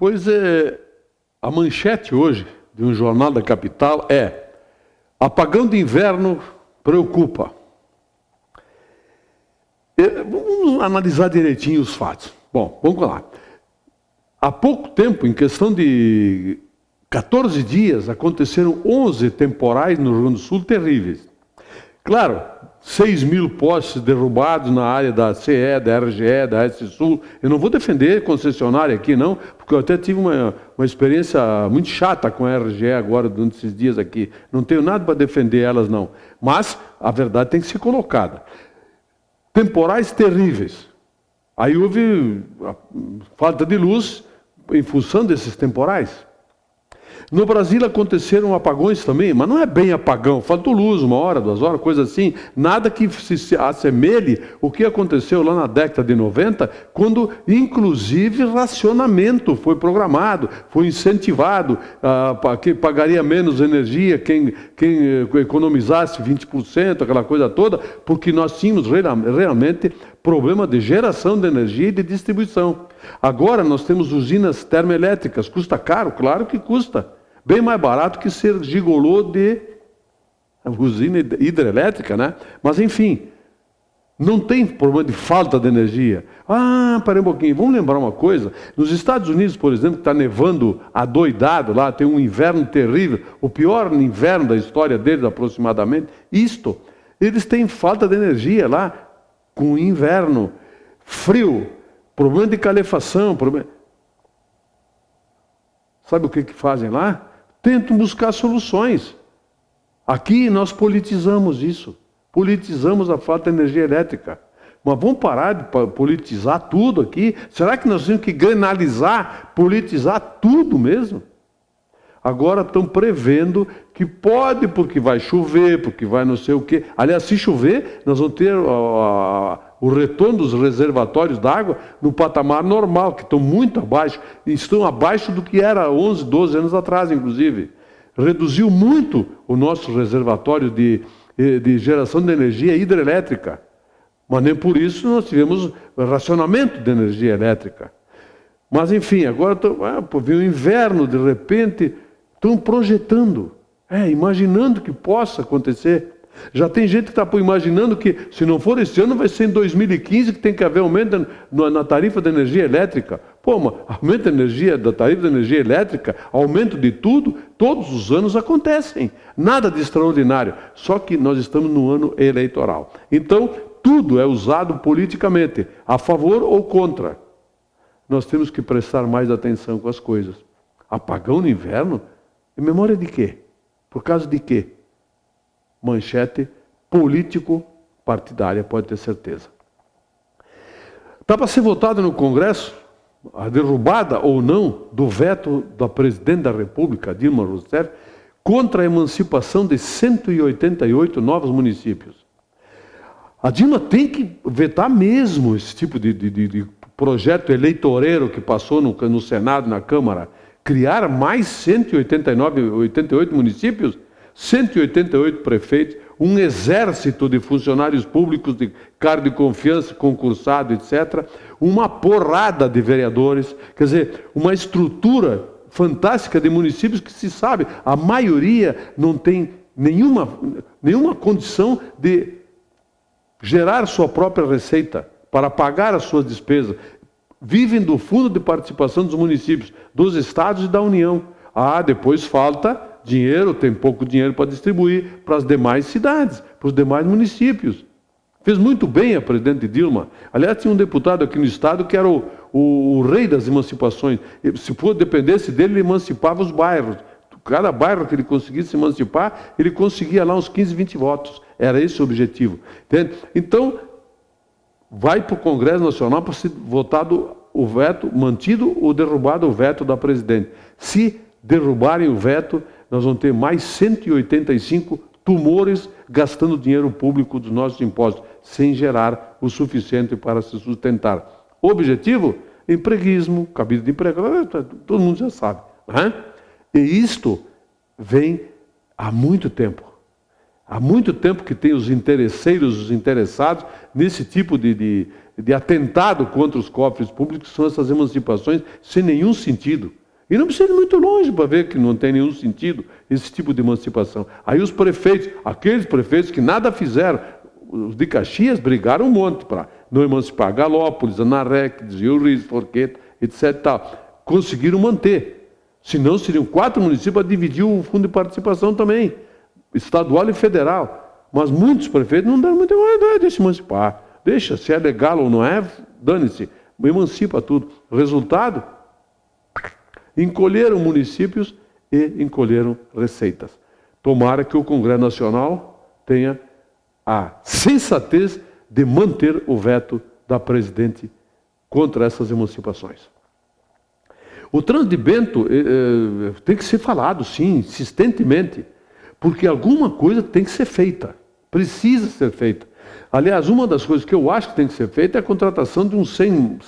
Pois é, a manchete hoje de um jornal da capital é: apagão de inverno preocupa. Vamos analisar direitinho os fatos. Bom, vamos lá. Há pouco tempo, em questão de 14 dias, aconteceram 11 temporais no Rio Grande do Sul terríveis. Claro, 6.000 postes derrubados na área da CE, da RGE, da S-Sul. Eu não vou defender concessionária aqui, não, porque eu até tive uma experiência muito chata com a RGE agora, durante esses dias aqui. Não tenho nada para defender elas, não. Mas a verdade tem que ser colocada. Temporais terríveis. Aí houve falta de luz em função desses temporais. No Brasil aconteceram apagões também, mas não é bem apagão, faltou luz, 1 hora, 2 horas, coisa assim. Nada que se assemelhe o que aconteceu lá na década de 90, quando inclusive racionamento foi programado, foi incentivado, que pagaria menos energia, quem economizasse 20%, aquela coisa toda, porque nós tínhamos realmente problema de geração de energia e de distribuição. Agora nós temos usinas termoelétricas, custa caro? Claro que custa. Bem mais barato que ser gigolô de usina hidrelétrica, né? Mas enfim, não tem problema de falta de energia. Peraí um pouquinho, vamos lembrar uma coisa. Nos Estados Unidos, por exemplo, que está nevando adoidado lá, tem um inverno terrível, o pior inverno da história deles aproximadamente, eles têm falta de energia lá, com inverno, frio, problema de calefação, Sabe o que fazem lá? Tentam buscar soluções. Aqui nós politizamos isso. Politizamos a falta de energia elétrica. Mas vamos parar de politizar tudo aqui? Será que nós temos que granalizar, politizar tudo mesmo? Agora estão prevendo que pode, porque vai chover, porque vai não sei o quê. Aliás, se chover, nós vamos ter o retorno dos reservatórios d'água no patamar normal, que estão muito abaixo, estão abaixo do que era 11, 12 anos atrás, inclusive. Reduziu muito o nosso reservatório de geração de energia hidrelétrica. Mas nem por isso nós tivemos racionamento de energia elétrica. Mas enfim, agora veio o inverno, de repente, estão projetando, imaginando que possa acontecer. Já tem gente que está imaginando que, se não for esse ano, vai ser em 2015 que tem que haver aumento na tarifa de energia elétrica. Mas aumento da tarifa de energia elétrica, aumento de tudo, todos os anos acontecem. Nada de extraordinário. Só que nós estamos no ano eleitoral. Então, tudo é usado politicamente, a favor ou contra. Nós temos que prestar mais atenção com as coisas. Apagão no inverno? Em memória de quê? Por causa de quê? Manchete político-partidária, pode ter certeza. Está para ser votado no Congresso a derrubada ou não do veto da Presidente da República, Dilma Rousseff, contra a emancipação de 188 novos municípios. A Dilma tem que vetar mesmo esse tipo de projeto eleitoreiro que passou no Senado, na Câmara, criar mais 188 municípios, 188 prefeitos, um exército de funcionários públicos de cargo de confiança, concursado, etc., uma porrada de vereadores, quer dizer, uma estrutura fantástica de municípios que se sabe, a maioria não tem nenhuma condição de gerar sua própria receita para pagar as suas despesas. Vivem do fundo de participação dos municípios, dos estados e da União. Depois falta dinheiro, tem pouco dinheiro para distribuir para as demais cidades, para os demais municípios. Fez muito bem a presidente Dilma. Aliás, tinha um deputado aqui no estado que era o rei das emancipações. Se dependesse dele, ele emancipava os bairros. Cada bairro que ele conseguisse emancipar, ele conseguia lá uns 15, 20 votos. Era esse o objetivo. Entende? Então, vai para o Congresso Nacional para ser votado o veto, mantido ou derrubado o veto da presidente. Se derrubarem o veto, nós vamos ter mais 185 tumores gastando dinheiro público dos nossos impostos, sem gerar o suficiente para se sustentar. O objetivo? Empreguismo, cabide de emprego, todo mundo já sabe. E isto vem há muito tempo. Há muito tempo que tem os interesseiros, os interessados nesse tipo de atentado contra os cofres públicos, que são essas emancipações sem nenhum sentido. E não precisa ir muito longe para ver que não tem nenhum sentido esse tipo de emancipação. Aí os prefeitos, aqueles prefeitos que nada fizeram, os de Caxias brigaram um monte para não emancipar Galópolis, Anarec, Rio Riz, Forqueta, etc. Tal. Conseguiram manter. Senão seriam 4 municípios a dividir o fundo de participação também, estadual e federal. Mas muitos prefeitos não deram muito, deixa emancipar. Deixa, se é legal ou não é, dane-se, emancipa tudo. Resultado? Encolheram municípios e encolheram receitas. Tomara que o Congresso Nacional tenha a sensatez de manter o veto da presidente contra essas emancipações. O trânsito de Bento tem que ser falado, sim, insistentemente, porque alguma coisa tem que ser feita, precisa ser feita. Aliás, uma das coisas que eu acho que tem que ser feita é a contratação de uns 100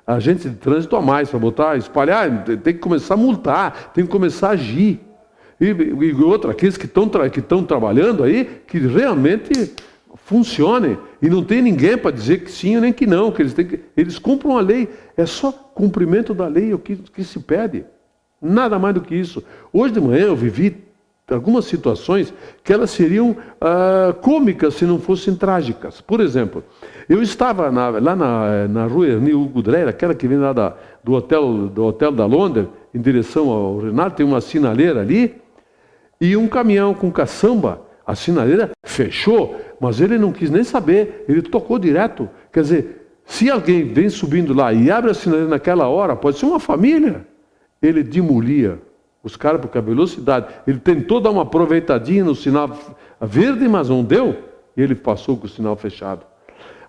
agentes de trânsito a mais, para botar, espalhar, tem que começar a multar, tem que começar a agir. E outra, aqueles que estão trabalhando aí, que realmente funcionem. E não tem ninguém para dizer que sim ou nem que não, que eles cumprem a lei. É só cumprimento da lei o que se pede. Nada mais do que isso. Hoje de manhã eu vivi algumas situações que elas seriam cômicas se não fossem trágicas. Por exemplo, eu estava lá na rua Ernie Hugo Dreyer, aquela que vem lá do hotel da Londres, em direção ao Renato, tem uma sinaleira ali, e um caminhão com caçamba, a sinaleira fechou, mas ele não quis nem saber, ele tocou direto. Quer dizer, se alguém vem subindo lá e abre a sinaleira naquela hora, pode ser uma família, ele demolia os caras, porque a velocidade, ele tentou dar uma aproveitadinha no sinal verde, mas não deu, e ele passou com o sinal fechado.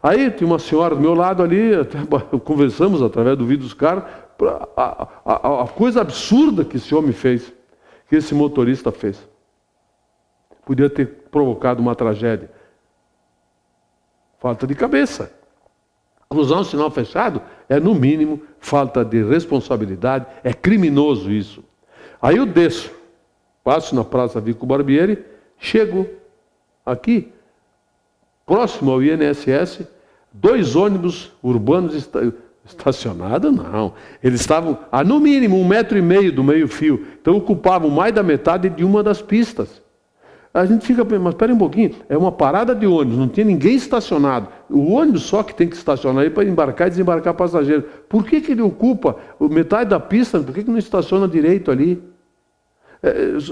Aí tinha uma senhora do meu lado ali, até conversamos através do vídeo dos caras, a coisa absurda que esse homem fez, que esse motorista fez. Podia ter provocado uma tragédia. Falta de cabeça. Cruzar um sinal fechado é, no mínimo, falta de responsabilidade, é criminoso isso. Aí eu desço, passo na Praça Vico Barbieri, chego aqui, próximo ao INSS, 2 ônibus urbanos estacionados, não. Eles estavam a, no mínimo, 1,5 metro do meio-fio. Então ocupavam mais da metade de uma das pistas. A gente fica, mas espera um pouquinho, é uma parada de ônibus, não tem ninguém estacionado. O ônibus só que tem que estacionar aí para embarcar e desembarcar passageiros. Por que ele ocupa metade da pista? Por que não estaciona direito ali?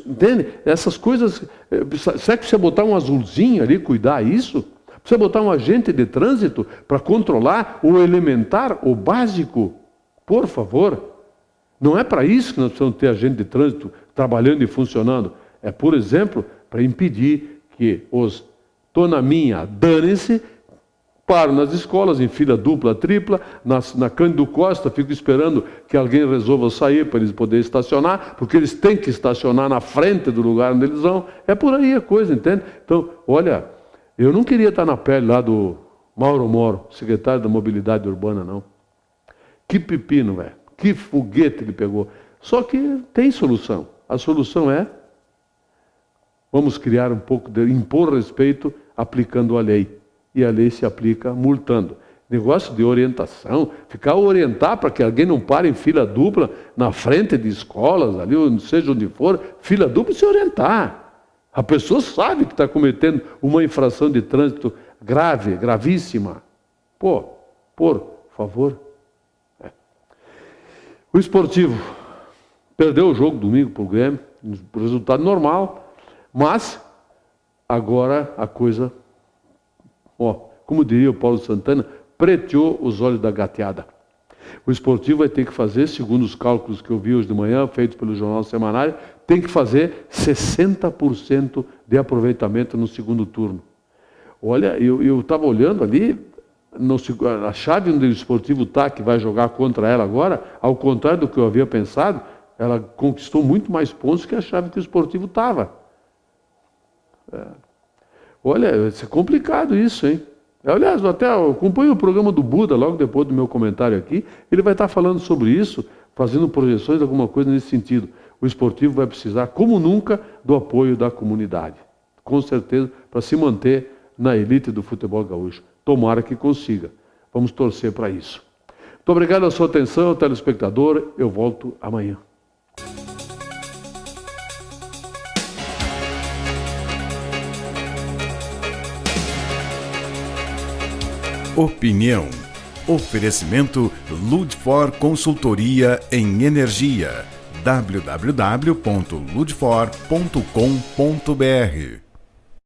Entende? Essas coisas, será que precisa botar um azulzinho ali, cuidar isso? Precisa botar um agente de trânsito para controlar o elementar, o básico? Por favor. Não é para isso que nós precisamos ter agente de trânsito trabalhando e funcionando. É, por exemplo, para impedir que os tonaminha danem-se, param nas escolas, em fila dupla, tripla, na Cândido Costa, fico esperando que alguém resolva sair para eles poderem estacionar, porque eles têm que estacionar na frente do lugar onde eles vão. É por aí a coisa, entende? Então, olha, eu não queria estar na pele lá do Mauro Moro, secretário da Mobilidade Urbana, não. Que pepino, velho. Que foguete ele pegou. Só que tem solução. A solução é, vamos criar um pouco de impor respeito aplicando a lei. E a lei se aplica multando. Negócio de orientação, orientar para que alguém não pare em fila dupla na frente de escolas, ali, seja onde for, fila dupla e se orientar. A pessoa sabe que está cometendo uma infração de trânsito grave, gravíssima. Pô, por favor. O Esportivo perdeu o jogo domingo para o Grêmio, resultado normal, mas agora a coisa, como diria o Paulo Santana, preteou os olhos da gateada. O Esportivo vai ter que fazer, segundo os cálculos que eu vi hoje de manhã, feitos pelo Jornal Semanário, tem que fazer 60% de aproveitamento no segundo turno. Olha, eu estava olhando ali, a chave onde o Esportivo está, que vai jogar contra ela agora, ao contrário do que eu havia pensado, ela conquistou muito mais pontos que a chave que o Esportivo estava. Olha, vai ser complicado isso, hein? Aliás, até acompanho o programa do Buda, logo depois do meu comentário aqui, ele vai estar falando sobre isso, fazendo projeções de alguma coisa nesse sentido. O Esportivo vai precisar, como nunca, do apoio da comunidade. com certeza, para se manter na elite do futebol gaúcho. Tomara que consiga. Vamos torcer para isso. Muito obrigado pela sua atenção, telespectador. Eu volto amanhã. Opinião. Oferecimento Ludfor Consultoria em Energia. www.ludfor.com.br